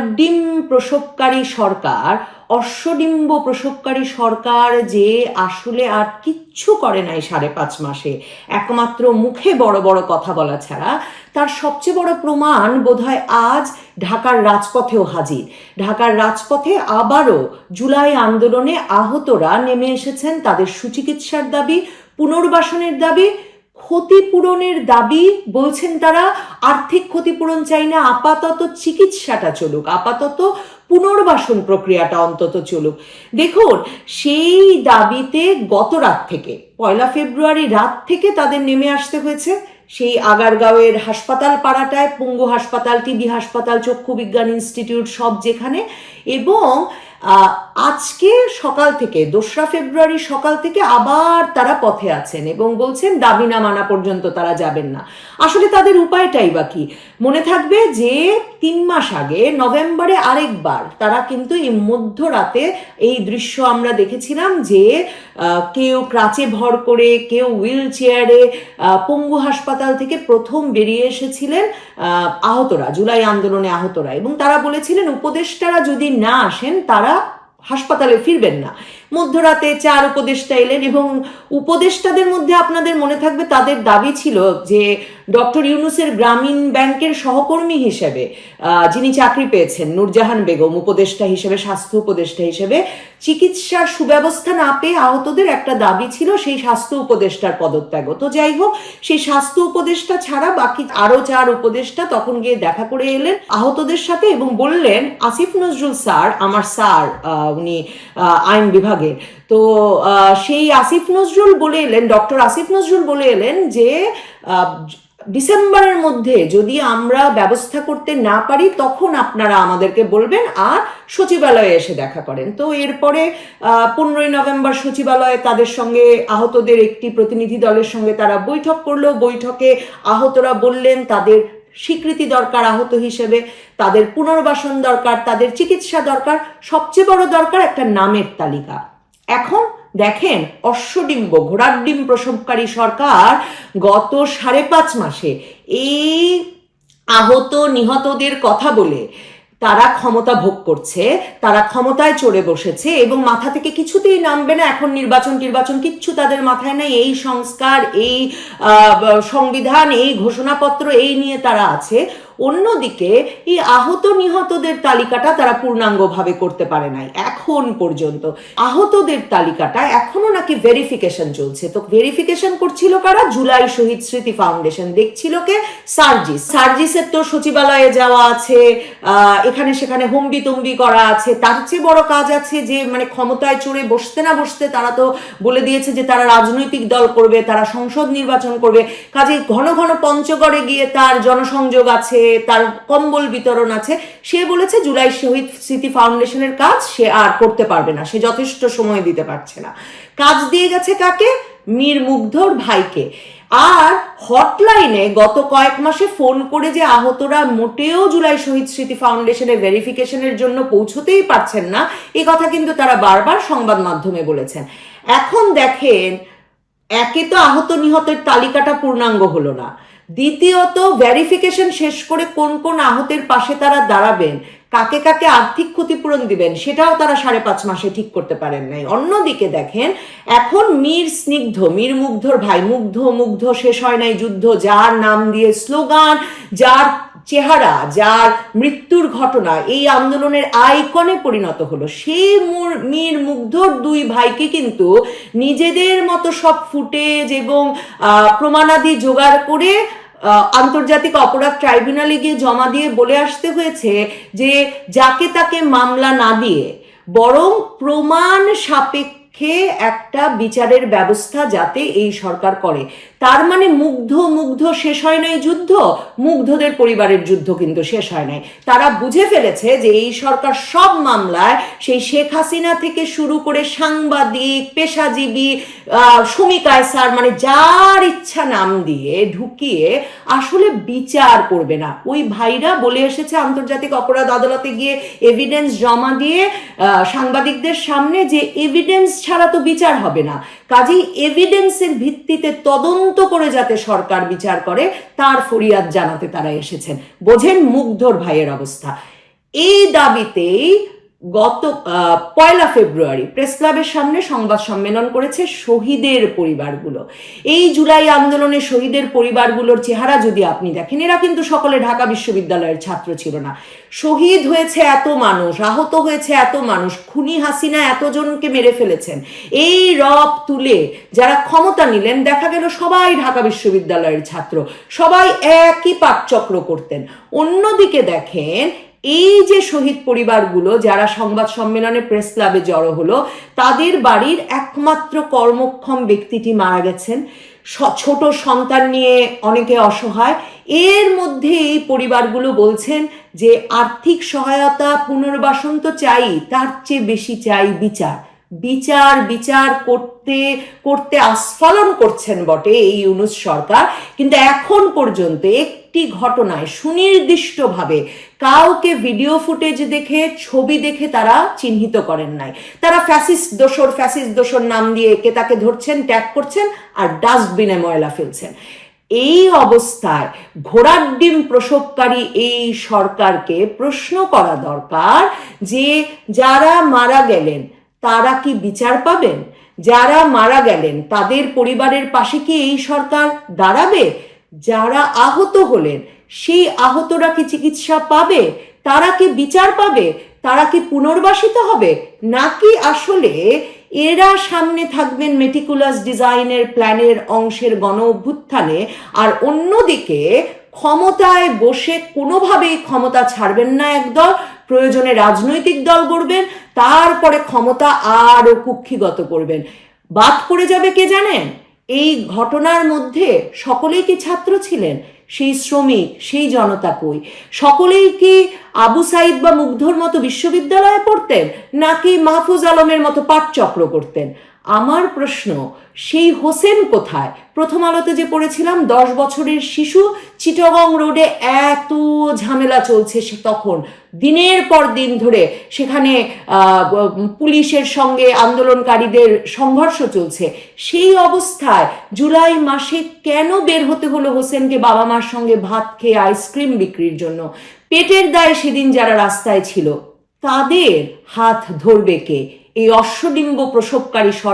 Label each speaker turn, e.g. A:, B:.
A: ঘোড়ার প্রসবকারী সরকার, অশ্বডিম্ব প্রসবকারী সরকার যে আসলে আর কিচ্ছু করে নাই 5.5 মাসে, একমাত্র মুখে বড় বড় কথা বলা ছাড়া, তার সবচেয়ে বড় প্রমাণ বোধহয় আজ ঢাকার রাজপথেও হাজির। ঢাকার রাজপথে আবারও জুলাই আন্দোলনে আহতরা নেমে এসেছেন তাদের সুচিকিৎসার দাবি, পুনর্বাসনের দাবি, ক্ষতিপূরণের দাবি। বলছেন তারা আর্থিক ক্ষতিপূরণ চাই না, আপাতত চিকিৎসাটা চলুক, আপাতত পুনর্বাসন প্রক্রিয়াটা অন্তত চলুক। দেখুন, সেই দাবিতে গত রাত থেকে 1 ফেব্রুয়ারি রাত থেকে তাদের নেমে আসতে হয়েছে সেই আগারগাঁওয়ের হাসপাতাল পাড়াটায়, পঙ্গু হাসপাতাল, টিবি হাসপাতাল, চক্ষু বিজ্ঞান ইনস্টিটিউট সব যেখানে, এবং আজকে সকাল থেকে 2 ফেব্রুয়ারি সকাল থেকে আবার তারা পথে আছেন এবং বলছেন দাবি না মানা পর্যন্ত তারা যাবেন না। আসলে তাদের উপায়টাই বা কি? মনে থাকবে যে 3 মাস আগে নভেম্বরে আরেকবার তারা কিন্তু এই মধ্যরাতে এই দৃশ্য আমরা দেখেছিলাম যে কেউ ক্রাচে ভর করে, কেউ হুইল চেয়ারে পঙ্গু হাসপাতাল থেকে প্রথম বেরিয়ে এসেছিলেন আহতরা, জুলাই আন্দোলনে আহতরা, এবং তারা বলেছিলেন উপদেষ্টারা যদি না আসেন তারা হাসপাতালে ফিরবেন না। মধ্যরাতে 4 উপদেষ্টা এলেন এবং উপদেষ্টাদের মধ্যে আপনাদের মনে থাকবে তাদের দাবি ছিল যে ডক্টর ইউনূসের গ্রামীণ ব্যাংকের সহকর্মী হিসেবে যিনি চাকরি পেয়েছেন, নূরজাহান বেগম, উপদেষ্টা হিসেবে, স্বাস্থ্য উপদেষ্টা হিসেবে, চিকিৎসার সুব্যবস্থা না পেয়ে আহতদের একটা দাবি ছিল সেই স্বাস্থ্য উপদেষ্টার পদত্যাগ। তো যাই হোক, সেই স্বাস্থ্য উপদেষ্টা ছাড়া বাকি আরো 4 উপদেষ্টা তখন গিয়ে দেখা করে এলেন আহতদের সাথে এবং বললেন, আসিফ নজরুল স্যার, আমার স্যার, উনি আইন বিভাগের, তো সেই আসিফ নজরুল বলে এলেন, ডক্টর আসিফ নজরুল বলে এলেন যে ডিসেম্বরের মধ্যে যদি আমরা ব্যবস্থা করতে না পারি তখন আপনারা আমাদেরকে বলবেন আর সচিবালয়ে এসে দেখা করেন। তো এরপরে 15 নভেম্বর সচিবালয়ে তাদের সঙ্গে আহতদের একটি প্রতিনিধি দলের সঙ্গে তারা বৈঠক করলো। বৈঠকে আহতরা বললেন তাদের স্বীকৃতি দরকার আহত হিসেবে, তাদের পুনর্বাসন দরকার, তাদের চিকিৎসা দরকার, সবচেয়ে বড় দরকার একটা নামের তালিকা। এখন দেখেন, অশ্বডিম্ব ঘোড়ার ডিম প্রসবকারী সরকার গত 5.5 মাসে এই আহত নিহতদের কথা বলে তারা ক্ষমতা ভোগ করছে, তারা ক্ষমতায় চড়ে বসেছে এবং মাথা থেকে কিছুতেই নামবে না। এখন নির্বাচন কিচ্ছু তাদের মাথায় নাই। এই সংস্কার, এই সংবিধান, এই ঘোষণাপত্র, এই নিয়ে তারা আছে। অন্যদিকে এই আহত নিহতদের তালিকাটা তারা পূর্ণাঙ্গভাবে করতে পারে নাই এখন পর্যন্ত। আহতদের তালিকাটা এখনো নাকি ভেরিফিকেশন চলছে। তো ভেরিফিকেশন করছিল কারা? জুলাই শহীদ স্মৃতি ফাউন্ডেশন। দেখছিল কে? সার্জিসের তো সচিবালয়ে যাওয়া আছে, এখানে সেখানে হম্বি তম্বি করা আছে। তার চেয়ে বড় কাজ আছে যে মানে ক্ষমতায় চড়ে বসতে না বসতে তারা তো বলে দিয়েছে যে তারা রাজনৈতিক দল করবে, তারা সংসদ নির্বাচন করবে। কাজে ঘন ঘন পঞ্চগড়ে গিয়ে তার জনসংযোগ আছে, তার কম্বল বিতরণ আছে। সে বলেছে জুলাই শহীদ স্মৃতি ফাউন্ডেশনের কাজ সে আর করতে পারবে না, সে যথেষ্ট সময় দিতে পারছে না। কাজ দিয়ে গেছে কাকে? মীর মুগ্ধর ভাইকে। আর হটলাইনে গত কয়েক মাসে ফোন করে যে আহতরা মোটেও জুলাই শহীদ স্মৃতি ফাউন্ডেশনের ভেরিফিকেশনের জন্য পৌঁছতেই পারছেন না, এই কথা কিন্তু তারা বারবার সংবাদ মাধ্যমে বলেছেন। এখন দেখেন, একে তো আহত নিহতের তালিকাটা পূর্ণাঙ্গ হলো না, দ্বিতীয়ত ভেরিফিকেশন শেষ করে কোন কোন আহতের পাশে তারা দাঁড়াবেন, কাকে কাকে আর্থিক ক্ষতিপূরণ দিবেন, সেটাও তারা 5.5 মাসে ঠিক করতে পারেন নাই। অন্যদিকে দেখেন, এখন মীর মুগ্ধর ভাই, মুগ্ধ শেষ হয় নাই যুদ্ধ, যার নাম দিয়ে স্লোগান, যার চেহারা, যার মৃত্যুর ঘটনা এই আন্দোলনের আইকনে পরিণত হলো, সেই মীর মুগ্ধর 2 ভাইকে কিন্তু নিজেদের মতো সব ফুটেজ এবং প্রমাণাদি জোগাড় করে আন্তর্জাতিক অপরাধ ট্রাইব্যুনালে গিয়ে জমা দিয়ে বলে আসতে হয়েছে যে যাকে তাকে মামলা না দিয়ে বরং প্রমাণ সাপেক্ষে একটা বিচারের ব্যবস্থা যাতে এই সরকার করে। তার মানে মুগ্ধ শেষ হয় নাই যুদ্ধ, মুগ্ধদের পরিবারের যুদ্ধ কিন্তু শেষ হয় নাই। তারা বুঝে ফেলেছে যে এই সরকার সব মামলায় সেই শেখ হাসিনা থেকে শুরু করে সাংবাদিক, পেশাজীবী, শমী কায়সার, মানে যার ইচ্ছা নাম দিয়ে ঢুকিয়ে আসলে বিচার করবে না। ওই ভাইরা বলে এসেছে আন্তর্জাতিক অপরাধ আদালতে গিয়ে এভিডেন্স জমা দিয়ে সাংবাদিকদের সামনে যে এভিডেন্স ছাড়া তো বিচার হবে না, কাজেই এভিডেন্সের ভিত্তিতে তদন্ত করে যাতে সরকার বিচার করে তার ফরিয়াদ জানাতে তারা এসেছেন। বোঝেন মুগ্ধর ভাইয়ের অবস্থা। এই দাবিতেই গত 1 ফেব্রুয়ারি প্রেস ক্লাবের সামনে সংবাদ সম্মেলন করেছে শহীদের পরিবারগুলো। এই জুলাই আন্দোলনে শহীদের পরিবারগুলোর চেহারা যদি আপনি দেখেন, এরা কিন্তু সকলে ঢাকা বিশ্ববিদ্যালয়ের ছাত্র ছিল না। শহীদ হয়েছে এত মানুষ, আহত হয়েছে এত মানুষ, খুনি হাসিনা এতজনকে মেরে ফেলেছেন, এই রব তুলে যারা ক্ষমতা নিলেন দেখা গেল সবাই ঢাকা বিশ্ববিদ্যালয়ের ছাত্র, সবাই একই পাঠচক্র করতেন। অন্যদিকে দেখেন এই যে শহীদ পরিবারগুলো যারা সংবাদ সম্মেলনে প্রেস ক্লাবে জড়ো হলো, তাদের বাড়ির একমাত্র কর্মক্ষম ব্যক্তিটি মারা গেছেন, ছোট সন্তান নিয়ে অনেকে অসহায়। এর মধ্যে এই পরিবারগুলো বলছেন যে আর্থিক সহায়তা, পুনর্বাসন তো চাই, তার চেয়ে বেশি চাই বিচার। বিচার বিচার করতে করতে আস্ফালন করছেন বটে এই ইউনূস সরকার, কিন্তু এখন পর্যন্ত একটি ঘটনায় সুনির্দিষ্টভাবে কাউকে ভিডিও ফুটেজ দেখে, ছবি দেখে তারা চিহ্নিত করেন নাই। তারা ফ্যাসিস্ট দোসর নাম দিয়ে একে তাকে ধরছেন, ট্যাগ করছেন আর ডাস্টবিনে ময়লা ফেলছেন। এই অবস্থায় ঘোড়ার ডিম প্রসবকারী এই সরকারকে প্রশ্ন করা দরকার যে যারা মারা গেলেন তারা কি বিচার পাবেন? যারা মারা গেলেন তাদের পরিবারের পাশে কি এই সরকার দাঁড়াবে? যারা আহত হলেন সেই আহতরা কি চিকিৎসা পাবে? তারা কি বিচার পাবে? তারা কি পুনর্বাসিত হবে? নাকি আসলে এরা সামনে থাকবেন মেটিকুলাস ডিজাইনের প্ল্যানের অংশের গণ অভ্যুত্থানে, আর অন্যদিকে ক্ষমতায় বসে কোনোভাবেই ক্ষমতা ছাড়বেন না একদল, প্রয়োজনে রাজনৈতিক দল গড়বেন, তারপরে ক্ষমতা আরও কুক্ষিগত করবেন। বাদ পড়ে যাবে কে জানেন? এই ঘটনার মধ্যে সকলেই কি ছাত্র ছিলেন? সেই শ্রমিক, সেই জনতা কই? সকলেই কি আবু সাইদ বা মুগ্ধর মতো বিশ্ববিদ্যালয়ে পড়তেন, নাকি মাহফুজ আলমের মতো পাঠচক্র করতেন? আমার প্রশ্ন, সেই হোসেন কোথায়? প্রথম আলোতে যে পড়েছিলাম 10 বছরের শিশু, চিটাগং রোডে এত ঝামেলা চলছে সে তখন, দিনের পর দিন ধরে সেখানে পুলিশের সঙ্গে আন্দোলনকারীদের সংঘর্ষ চলছে। সেই অবস্থায় জুলাই মাসে কেন বের হতে হলো হোসেনকে বাবা মার সঙ্গে ভাত খেয়ে আইসক্রিম বিক্রির জন্য? পেটের দায়ে সেদিন যারা রাস্তায় ছিল তাদের হাত ধরবে কে? এই অশ্বডিম্ব প্রসবকারী সরকার